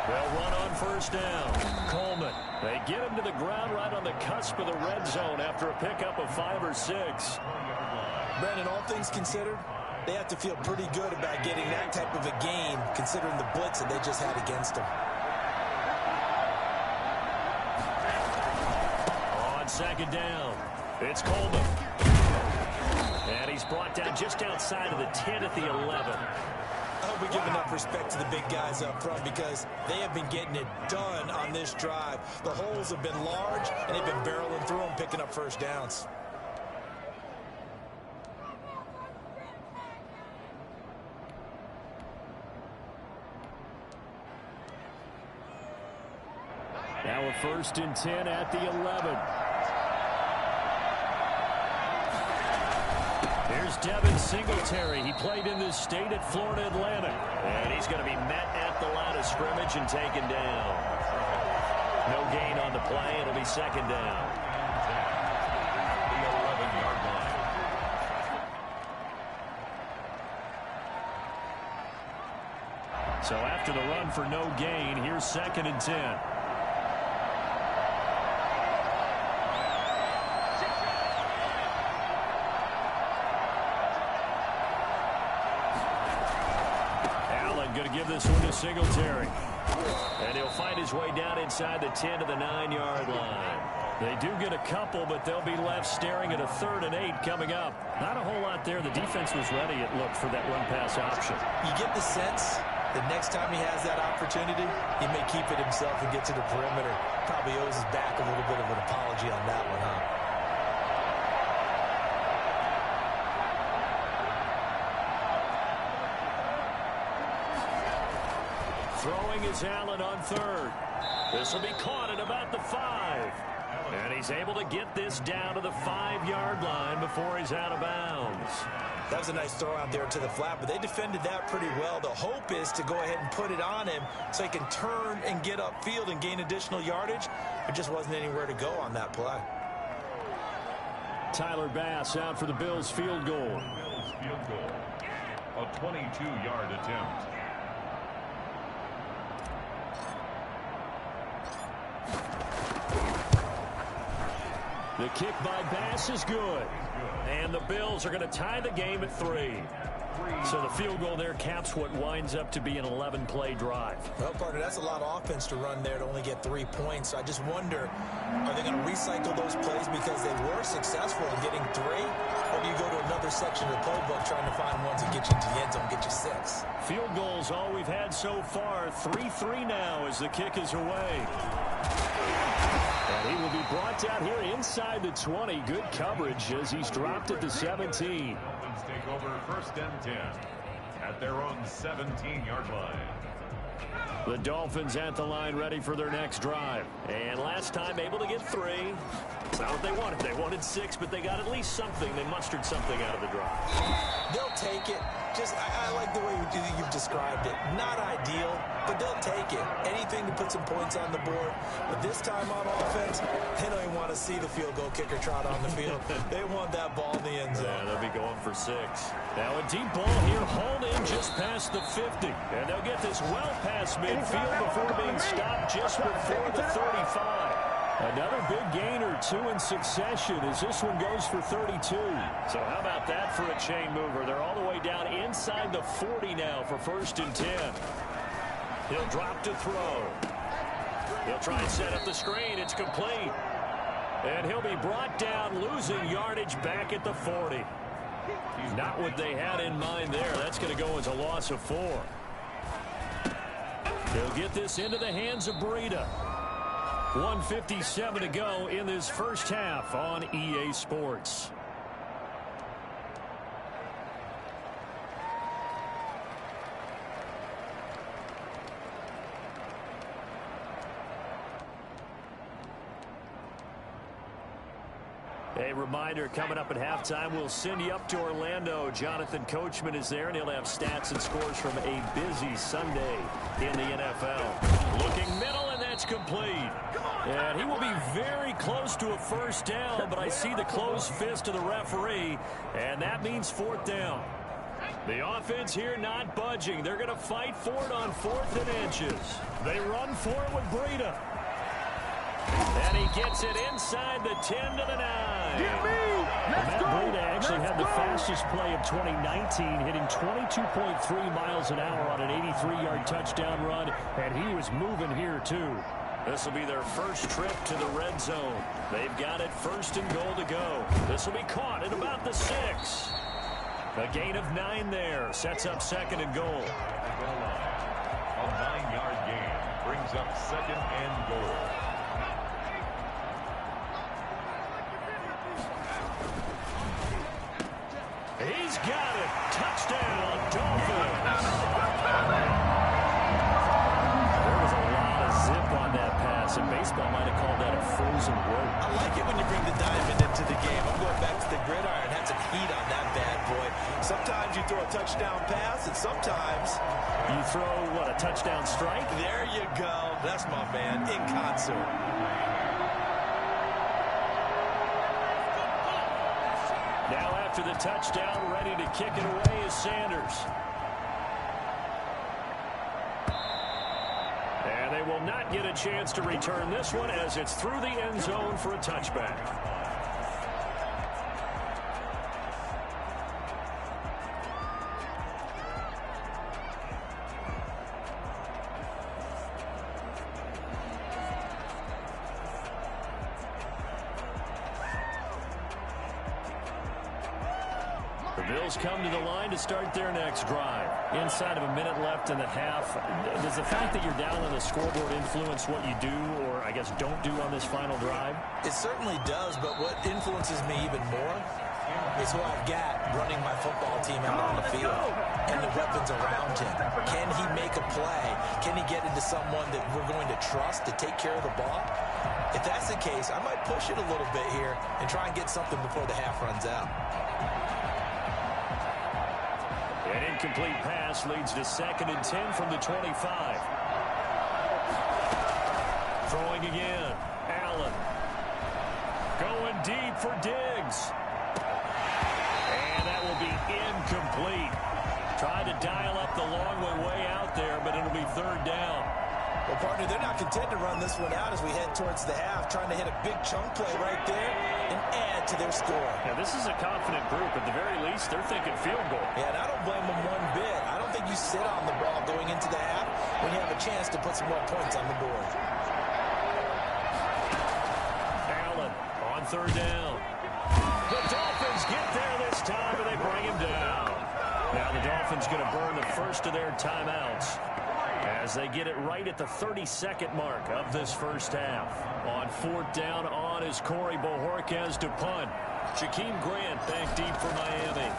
They'll run on 1st down. Coleman. They get him to the ground right on the cusp of the red zone after a pickup of 5 or 6. Brandon, all things considered, they have to feel pretty good about getting that type of a gain, considering the blitz that they just had against them. On 2nd down, it's Coleman. And he's brought down just outside of the 10 at the 11. I hope we give enough respect to the big guys up front, because they have been getting it done on this drive. The holes have been large, and they've been barreling through them, picking up 1st downs. Now a 1st and 10 at the 11. Here's Devin Singletary. He played in this state at Florida Atlantic. And he's going to be met at the line of scrimmage and taken down. No gain on the play. It'll be 2nd down. The 11-yard line. So after the run for no gain, here's 2nd and 10. Going to give this one to Singletary. And he'll find his way down inside the 10 to the 9-yard line. They do get a couple, but they'll be left staring at a 3rd and 8 coming up. Not a whole lot there. The defense was ready, it looked, for that run-pass option. You get the sense that next time he has that opportunity, he may keep it himself and get to the perimeter. Probably owes his back a little bit of an apology on that one, huh? Throwing is Allen on 3rd. This will be caught at about the 5. And he's able to get this down to the 5-yard line before he's out of bounds. That was a nice throw out there to the flat, but they defended that pretty well. The hope is to go ahead and put it on him so he can turn and get upfield and gain additional yardage. There just wasn't anywhere to go on that play. Tyler Bass out for the Bills field goal. Bills field goal. A 22-yard attempt. The kick by Bass is good. And the Bills are going to tie the game at 3. So the field goal there caps what winds up to be an 11-play drive. Well, partner, that's a lot of offense to run there to only get 3 points. So I just wonder, are they going to recycle those plays because they were successful in getting 3? Or do you go to another section of the playbook trying to find ones that get you into the end zone, get you 6? Field goals all we've had so far. 3-3 now as the kick is away. And he will be brought down here inside the 20. Good coverage as he's dropped at the 17. Dolphins take over 1st and 10 at their own 17-yard line. The Dolphins at the line ready for their next drive. And last time able to get 3. It's not what they wanted. They wanted 6, but they got at least something. They mustered something out of the drive. They'll take it. Just, I like the way you've described it. Not ideal, but they'll take it. Anything to put some points on the board. But this time on offense, they don't even want to see the field goal kicker trot on the field. They want that ball in the end zone. Yeah, they'll be going for 6. Now a deep ball here, hauled in just past the 50. And they'll get this well past midfield before being stopped just before the 35. Another big gain or 2 in succession as this one goes for 32. So how about that for a chain mover? They're all the way down inside the 40 now for 1st and 10. He'll drop to throw. He'll try and set up the screen. It's complete. And he'll be brought down, losing yardage back at the 40. Not what they had in mind there. That's going to go as a loss of 4. He'll get this into the hands of Breida. 1:57 to go in this first half on EA Sports. A reminder, coming up at halftime, we'll send you up to Orlando. Jonathan Coachman is there, and he'll have stats and scores from a busy Sunday in the NFL. Looking middle, and that's complete. And he will be very close to a 1st down, but I see the closed fist of the referee, and that means 4th down. The offense here not budging. They're going to fight for it on 4th and inches. They run for it with Breida. And he gets it inside the 10 to the 9. Matt Breida actually had the fastest play of 2019, hitting 22.3 miles an hour on an 83-yard touchdown run, and he was moving here too. This will be their first trip to the red zone. They've got it 1st and goal to go. This will be caught at about the 6. A gain of 9 there. Sets up 2nd and goal. A 9-yard gain brings up 2nd and goal. He's got it. Touchdown, Dolphins. There was a lot of zip on that pass, and baseball might have called that a frozen rope. I like it when you bring the diamond into the game. I'm going back to the gridiron. Had some heat on that bad boy. Sometimes you throw a touchdown pass, and sometimes you throw, what, a touchdown strike? There you go. That's my man, in concert. Now after the touchdown, ready to kick it away is Sanders. And they will not get a chance to return this one as it's through the end zone for a touchback. The Bills come to the line to start their next drive. Inside of a minute left in the half, does the fact that you're down on the scoreboard influence what you do, or I guess don't do on this final drive? It certainly does, but what influences me even more is who I've got running my football team out on the field and the weapons around him. Can he make a play? Can he get into someone that we're going to trust to take care of the ball? If that's the case, I might push it a little bit here and try and get something before the half runs out. An incomplete pass leads to 2nd and 10 from the 25. Throwing again. Allen. Going deep for Diggs. And that will be incomplete. Tried to dial up the long way out there, but it'll be 3rd down. Well, partner, they're not content to run this one out as we head towards the half, trying to hit a big chunk play right there and add to their score. Yeah, this is a confident group. At the very least, they're thinking field goal. Yeah, and I don't blame them one bit. I don't think you sit on the ball going into the half when you have a chance to put some more points on the board. Allen on 3rd down. The Dolphins get there this time, and they bring him down. Now the Dolphins going to burn the first of their timeouts as they get it right at the 32nd mark of this first half. On 4th down on is Corey Bojorquez to punt. Jakeem Grant back deep for Miami.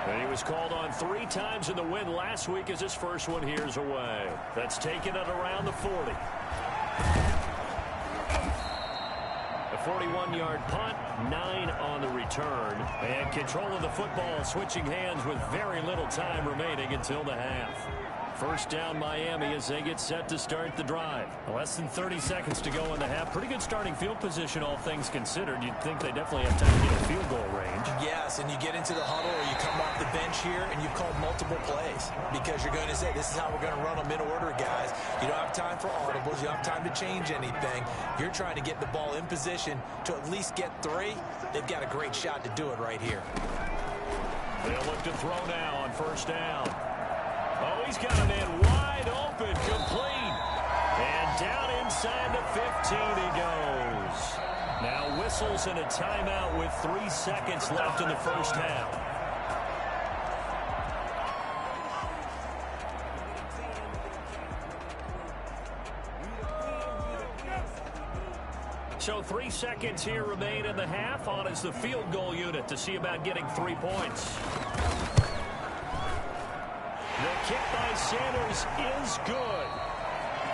And he was called on 3 times in the win last week as his first one here's away. That's taken at around the 40. A 41-yard punt, 9 on the return. And control of the football switching hands with very little time remaining until the half. First down Miami as they get set to start the drive. Less than 30 seconds to go in the half. Pretty good starting field position, all things considered. You'd think they definitely have time to get a field goal range. Yes, and you get into the huddle or you come off the bench here and you've called multiple plays because you're going to say, this is how we're going to run them in order, guys. You don't have time for audibles. You don't have time to change anything. You're trying to get the ball in position to at least get 3. They've got a great shot to do it right here. They'll look to throw now on 1st down. Oh, he's got a man wide open, complete. And down inside the 15 he goes. Now whistles and a timeout with 3 seconds left in the first half. So 3 seconds here remain in the half. On is the field goal unit to see about getting 3 points. The kick by Sanders is good.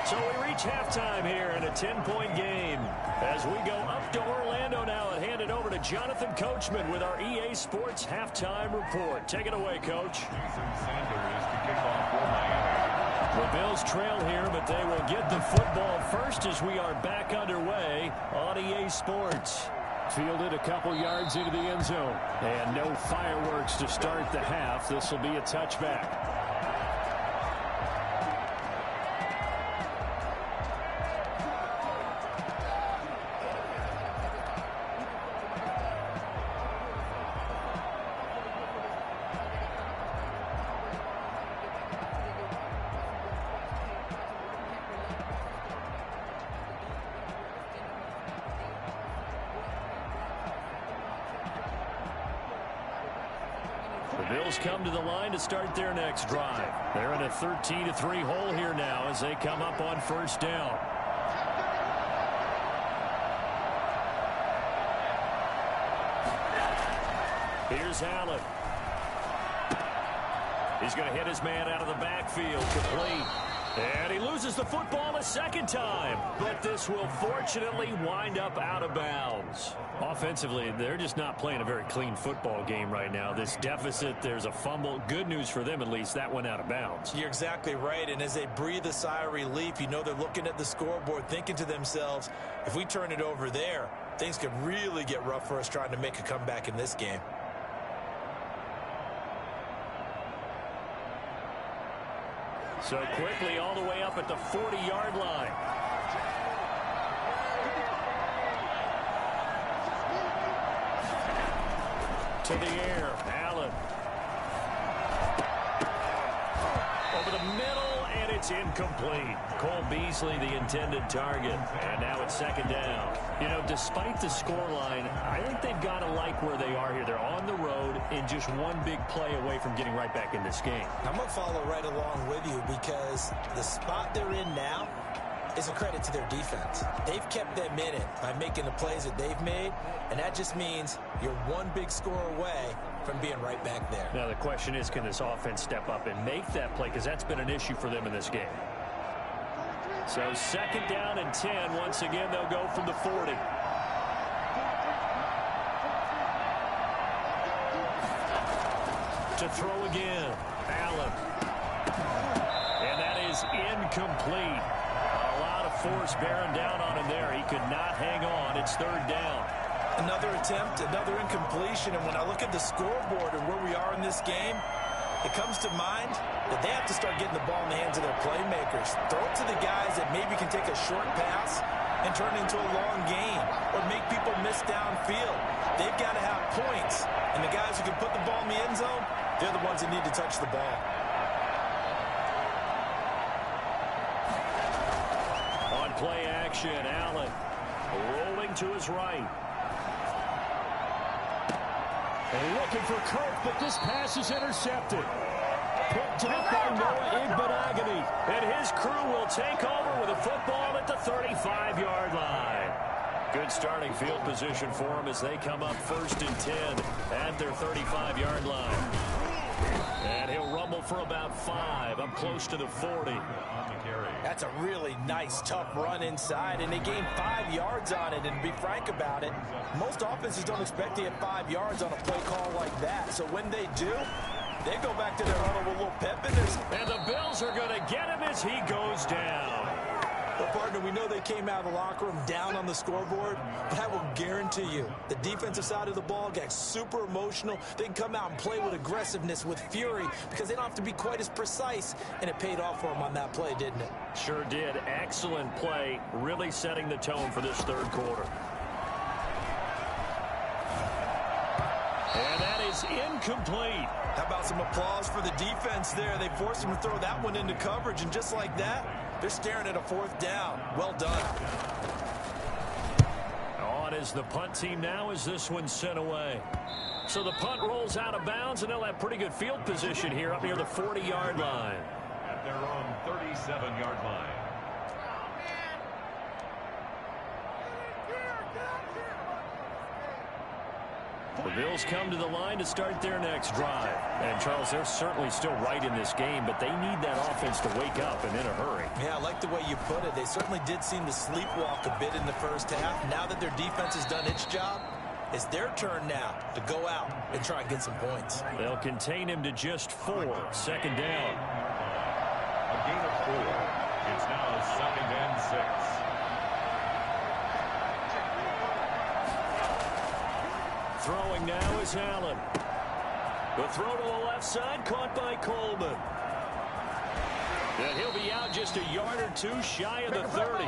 So we reach halftime here in a 10-point game. As we go up to Orlando now and hand it over to Jonathan Coachman with our EA Sports halftime report. Take it away, Coach. Jason Sanders to kick off for Miami. The Bills trail here, but they will get the football first as we are back underway on EA Sports. Fielded a couple yards into the end zone. And no fireworks to start the half. This will be a touchback. Bills come to the line to start their next drive. They're in a 13-3 hole here now as they come up on 1st down. Here's Allen. He's going to hit his man out of the backfield, complete. And he loses the football a second time. But this will fortunately wind up out of bounds. Offensively, they're just not playing a very clean football game right now. This deficit, there's a fumble. Good news for them, at least. That went out of bounds. You're exactly right. And as they breathe a sigh of relief, you know they're looking at the scoreboard, thinking to themselves, if we turn it over there, things could really get rough for us trying to make a comeback in this game. So quickly all the way up at the 40-yard line. To the air, Allen. Over the middle, and it's incomplete. Cole Beasley, the intended target. And now it's 2nd down. You know, despite the scoreline, I think they've got to like where they are here. They're on the road and just one big play away from getting right back in this game. I'm going to follow right along with you because the spot they're in now, is a credit to their defense. They've kept them in it by making the plays that they've made, and that just means you're one big score away from being right back there. Now the question is, can this offense step up and make that play, because that's been an issue for them in this game. So 2nd down and 10. Once again, they'll go from the 40. To throw again, Allen. And that is incomplete. A lot of force bearing down on him there. He could not hang on. It's 3rd down. Another attempt, another incompletion, and when I look at the scoreboard and where we are in this game, it comes to mind that they have to start getting the ball in the hands of their playmakers. Throw it to the guys that maybe can take a short pass and turn it into a long gain or make people miss downfield. They've got to have points, and the guys who can put the ball in the end zone, they're the ones that need to touch the ball. On play action, Allen rolling to his right. And looking for Kirk, but this pass is intercepted. Picked up by Noah Igbenogany. And his crew will take over with a football at the 35-yard line. Good starting field position for them as they come up 1st and 10 at their 35-yard line. And he'll rumble for about 5, up close to the 40. That's a really nice, tough run inside, and they gained 5 yards on it. And to be frank about it, most offenses don't expect to get 5 yards on a play call like that. So when they do, they go back to their huddle with a little pep in there. And the Bills are going to get him as he goes down. Well, partner, we know they came out of the locker room down on the scoreboard, but I will guarantee you the defensive side of the ball got super emotional. They can come out and play with aggressiveness, with fury, because they don't have to be quite as precise, and it paid off for them on that play, didn't it? Sure did. Excellent play, really setting the tone for this 3rd quarter. And that is incomplete. How about some applause for the defense there? They forced him to throw that one into coverage, and just like that, they're staring at a 4th down. Well done. On is the punt team now as this one's sent away. So the punt rolls out of bounds, and they'll have pretty good field position here up near the 40-yard line. At their own 37-yard line. The Bills come to the line to start their next drive. And, Charles, they're certainly still right in this game, but they need that offense to wake up and in a hurry. Yeah, I like the way you put it. They certainly did seem to sleepwalk a bit in the first half. Now that their defense has done its job, it's their turn now to go out and try and get some points. They'll contain him to just 4. 2nd down. A gain of 4. It's now 2nd and 6. Throwing now is Allen. The throw to the left side, caught by Coleman. And he'll be out just a yard or 2 shy of the 30.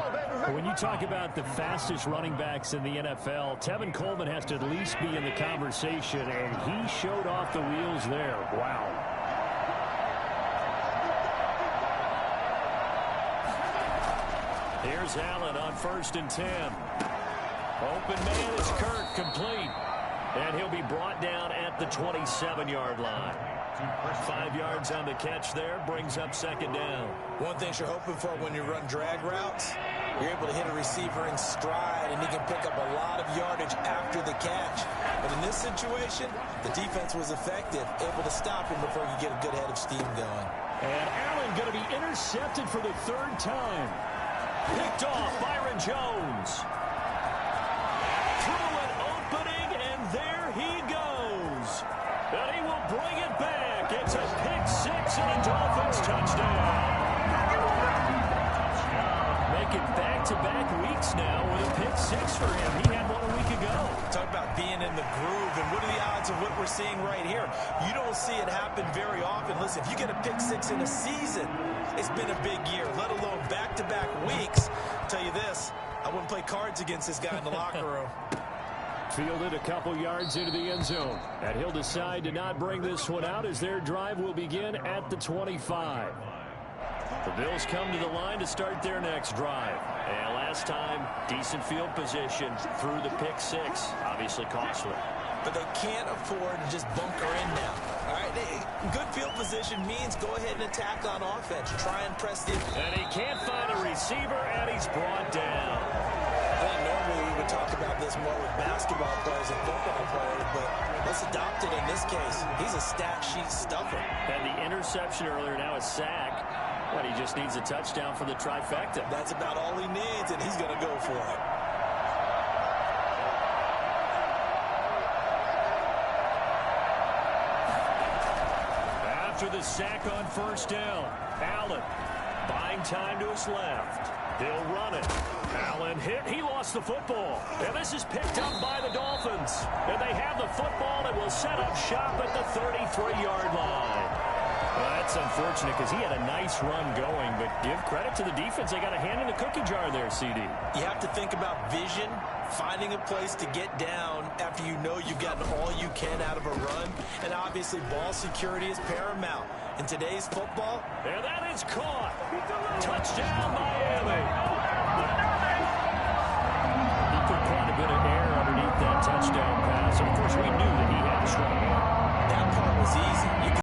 When you talk about the fastest running backs in the NFL, Tevin Coleman has to at least be in the conversation, and he showed off the wheels there. Wow. Here's Allen on 1st and 10. Open man is Kirk, complete. And he'll be brought down at the 27-yard line. 5 yards on the catch there, brings up 2nd down. One thing you're hoping for when you run drag routes, you're able to hit a receiver in stride, and he can pick up a lot of yardage after the catch. But in this situation, the defense was effective, able to stop him before he could get a good head of steam going. And Allen going to be intercepted for the 3rd time. Picked off, Byron Jones. Through an opening, and there he goes. And he will bring it back. It's a pick-6 and a Dolphins touchdown. Making back-to-back weeks now with a pick-6 for him. He had one a week ago. Talk about being in the groove, and what are the odds of what we're seeing right here? You don't see it happen very often. Listen, if you get a pick-6 in a season, it's been a big year, let alone back-to-back weeks. I'll tell you this, I wouldn't play cards against this guy in the locker room. Fielded a couple yards into the end zone. And he'll decide to not bring this one out as their drive will begin at the 25. The Bills come to the line to start their next drive. And last time, decent field position through the pick-6. Obviously costly. But they can't afford to just bunker in now. All right, good field position means go ahead and attack on offense. Try and press the... And he can't find a receiver, and he's brought down. I think normally we would talk about this more with basketball players and football players, but let's adopt it in this case. He's a stat sheet stuffer. Had the interception earlier, now a sack. But he just needs a touchdown for the trifecta. That's about all he needs, and he's going to go for it. After the sack on first down, Allen buying time to his left. He'll run it. Allen hit. He lost the football. And this is picked up by the Dolphins. And they have the football and will set up shop at the 33-yard line. Well, that's unfortunate because he had a nice run going, but give credit to the defense. They got a hand in the cookie jar there, CD. You have to think about vision, finding a place to get down after you know you've gotten all you can out of a run, and obviously ball security is paramount. In today's football, and that is caught. Touchdown.